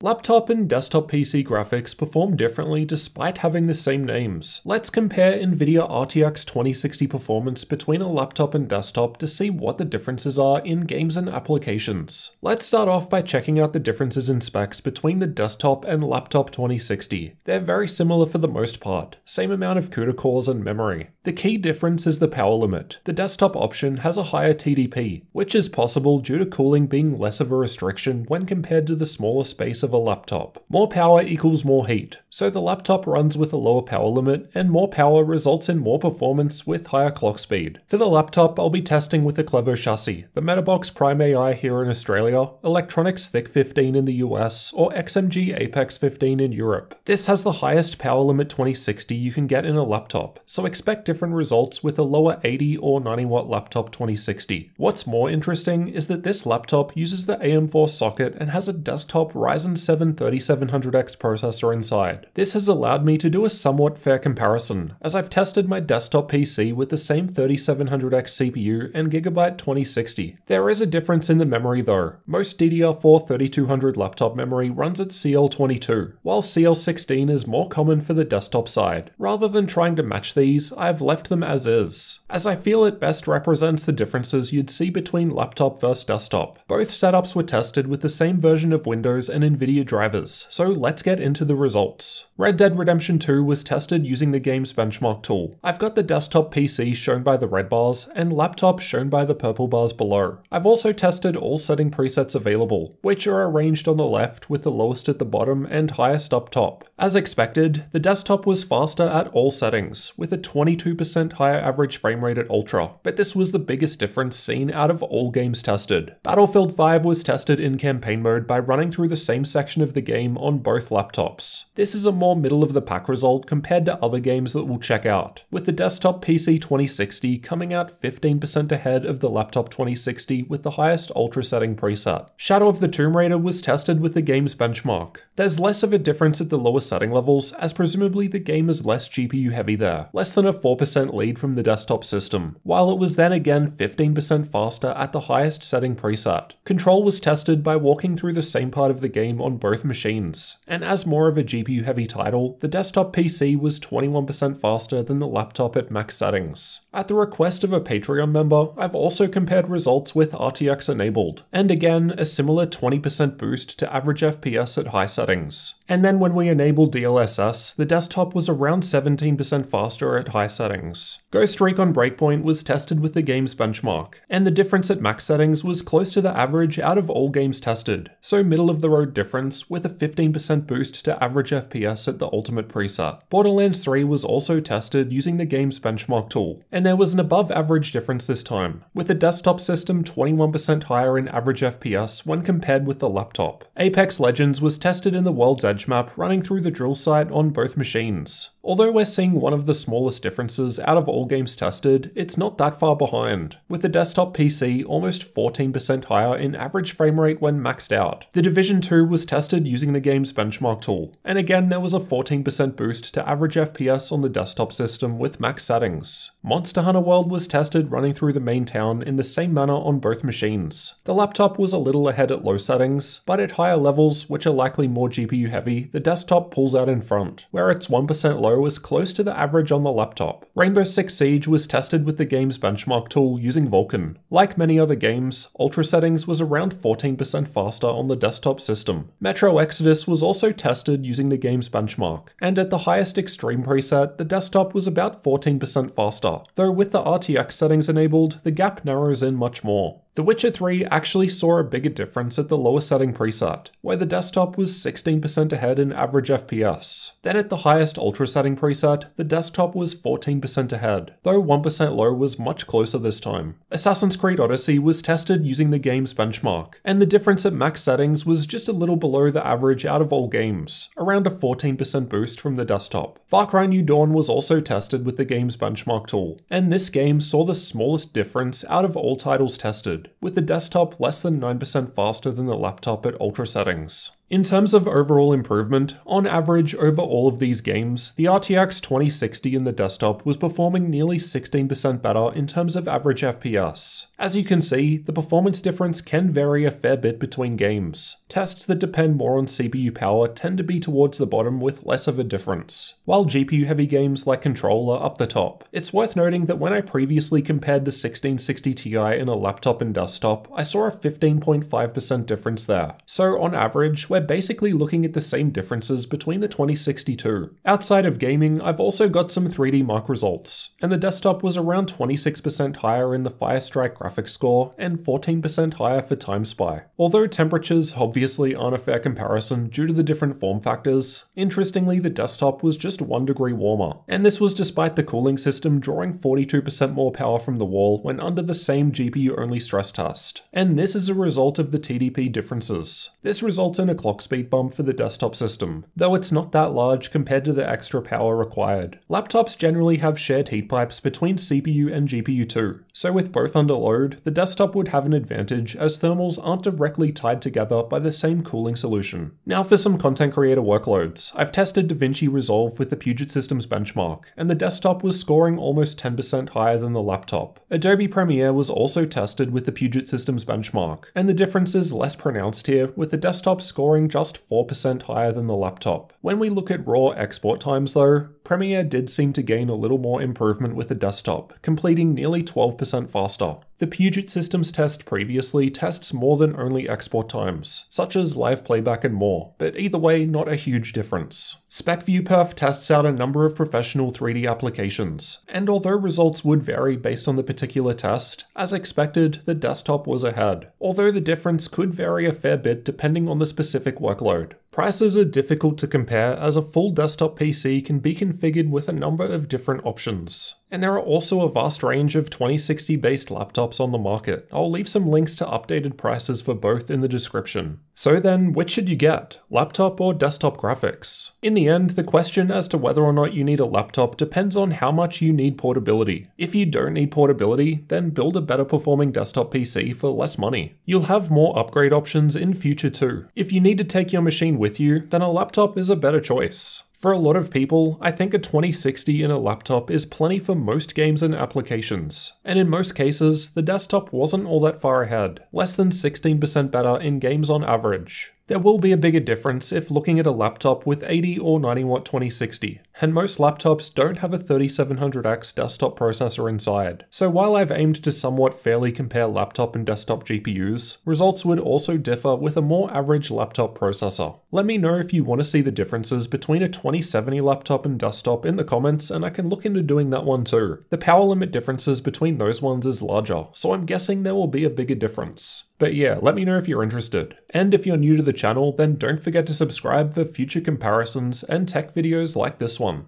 Laptop and desktop PC graphics perform differently despite having the same names. Let's compare Nvidia RTX 2060 performance between a laptop and desktop to see what the differences are in games and applications. Let's start off by checking out the differences in specs between the desktop and laptop 2060. They're very similar for the most part, same amount of CUDA cores and memory. The key difference is the power limit. The desktop option has a higher TDP, which is possible due to cooling being less of a restriction when compared to the smaller space of a laptop. More power equals more heat, so the laptop runs with a lower power limit, and more power results in more performance with higher clock speed. For the laptop, I'll be testing with a Clevo chassis, the MetaBox Prime AI here in Australia, Electronics THIC 15 in the US, or XMG Apex 15 in Europe. This has the highest power limit 2060 you can get in a laptop, so expect different results with a lower 80 or 90 watt laptop 2060. What's more interesting is that this laptop uses the AM4 socket and has a desktop Ryzen 7 3700X processor inside. This has allowed me to do a somewhat fair comparison, as I've tested my desktop PC with the same 3700X CPU and Gigabyte 2060. There is a difference in the memory though. Most DDR4 3200 laptop memory runs at CL22, while CL16 is more common for the desktop side. Rather than trying to match these, I've left them as is, as I feel it best represents the differences you'd see between laptop versus desktop. Both setups were tested with the same version of Windows and Nvidia drivers, so let's get into the results. Red Dead Redemption 2 was tested using the game's benchmark tool. I've got the desktop PC shown by the red bars and laptop shown by the purple bars below. I've also tested all setting presets available, which are arranged on the left with the lowest at the bottom and highest up top. As expected, the desktop was faster at all settings, with a 22% higher average frame rate at Ultra, but this was the biggest difference seen out of all games tested. Battlefield 5 was tested in campaign mode by running through the same section of the game on both laptops. This is a more middle of the pack result compared to other games that we'll check out, with the desktop PC 2060 coming out 15% ahead of the laptop 2060 with the highest Ultra setting preset. Shadow of the Tomb Raider was tested with the game's benchmark. There's less of a difference at the lower setting levels, as presumably the game is less GPU heavy there, less than a 4% lead from the desktop system, while it was then again 15% faster at the highest setting preset. Control was tested by walking through the same part of the game on both machines, and as more of a GPU heavy title, the desktop PC was 21% faster than the laptop at max settings. At the request of a Patreon member, I've also compared results with RTX enabled, and again a similar 20% boost to average FPS at high settings. And then when we enabled DLSS, the desktop was around 17% faster at high settings. Ghost Recon Breakpoint was tested with the game's benchmark, and the difference at max settings was close to the average out of all games tested, so middle of the road difference with a 15% boost to average FPS at the ultimate preset. Borderlands 3 was also tested using the game's benchmark tool, and there was an above average difference this time, with the desktop system 21% higher in average FPS when compared with the laptop. Apex Legends was tested in the World's Edge map running through the drill site on both machines. Although we're seeing one of the smallest differences out of all games tested, it's not that far behind, with the desktop PC almost 14% higher in average frame rate when maxed out. The Division 2 was tested using the game's benchmark tool, and again there was a 14% boost to average FPS on the desktop system with max settings. Monster Hunter World was tested running through the main town in the same manner on both machines. The laptop was a little ahead at low settings, but at higher levels, which are likely more GPU heavy, the desktop pulls out in front, where its 1% low is close to the average on the laptop. Rainbow Six Siege was tested with the game's benchmark tool using Vulkan. Like many other games, Ultra settings was around 14% faster on the desktop system. Metro Exodus was also tested using the game's benchmark, and at the highest extreme preset, the desktop was about 14% faster, though with the RTX settings enabled, the gap narrows in much more. The Witcher 3 actually saw a bigger difference at the lower setting preset, where the desktop was 16% ahead in average FPS. Then at the highest Ultra setting preset, the desktop was 14% ahead, though 1% low was much closer this time. Assassin's Creed Odyssey was tested using the game's benchmark, and the difference at max settings was just a little below the average out of all games, around a 14% boost from the desktop. Far Cry New Dawn was also tested with the game's benchmark tool, and this game saw the smallest difference out of all titles tested, with the desktop less than 9% faster than the laptop at Ultra settings. In terms of overall improvement, on average over all of these games, the RTX 2060 in the desktop was performing nearly 16% better in terms of average FPS. As you can see, the performance difference can vary a fair bit between games. Tests that depend more on CPU power tend to be towards the bottom with less of a difference, while GPU-heavy games like Control are up the top. It's worth noting that when I previously compared the 1660 Ti in a laptop and desktop, I saw a 15.5% difference there. So on average, we're basically looking at the same differences between the 2060 too. Outside of gaming, I've also got some 3D Mark results, and the desktop was around 26% higher in the Firestrike graphics score and 14% higher for TimeSpy. Although temperatures obviously aren't a fair comparison due to the different form factors, interestingly the desktop was just 1 degree warmer, and this was despite the cooling system drawing 42% more power from the wall when under the same GPU-only stress test. And this is a result of the TDP differences. This results in a clock speed bump for the desktop system, though it's not that large compared to the extra power required. Laptops generally have shared heat pipes between CPU and GPU too, so with both under load, the desktop would have an advantage as thermals aren't directly tied together by the same cooling solution. Now for some content creator workloads. I've tested DaVinci Resolve with the Puget Systems benchmark, and the desktop was scoring almost 10% higher than the laptop. Adobe Premiere was also tested with the Puget Systems benchmark, and the difference is less pronounced here, with the desktop scoring just 4% higher than the laptop. When we look at raw export times though, Premiere did seem to gain a little more improvement with the desktop, completing nearly 12% faster. The Puget Systems test previously tests more than only export times, such as live playback and more, but either way, not a huge difference. SpecViewPerf tests out a number of professional 3D applications, and although results would vary based on the particular test, as expected, the desktop was ahead, although the difference could vary a fair bit depending on the specific workload. Prices are difficult to compare as a full desktop PC can be configured with a number of different options. And there are also a vast range of 2060 based laptops on the market. I'll leave some links to updated prices for both in the description. So then, which should you get? Laptop or desktop graphics? In the end, the question as to whether or not you need a laptop depends on how much you need portability. If you don't need portability, then build a better performing desktop PC for less money. You'll have more upgrade options in future too. If you need to take your machine with you, then a laptop is a better choice. For a lot of people, I think a 2060 in a laptop is plenty for most games and applications, and in most cases, the desktop wasn't all that far ahead, less than 16% better in games on average. There will be a bigger difference if looking at a laptop with 80 or 90 watt 2060, and most laptops don't have a 3700X desktop processor inside. So while I've aimed to somewhat fairly compare laptop and desktop GPUs, results would also differ with a more average laptop processor. Let me know if you want to see the differences between a 2070 laptop and desktop in the comments, and I can look into doing that one too. The power limit differences between those ones is larger, so I'm guessing there will be a bigger difference. But yeah, let me know if you're interested. And if you're new to the channel, then don't forget to subscribe for future comparisons and tech videos like this one.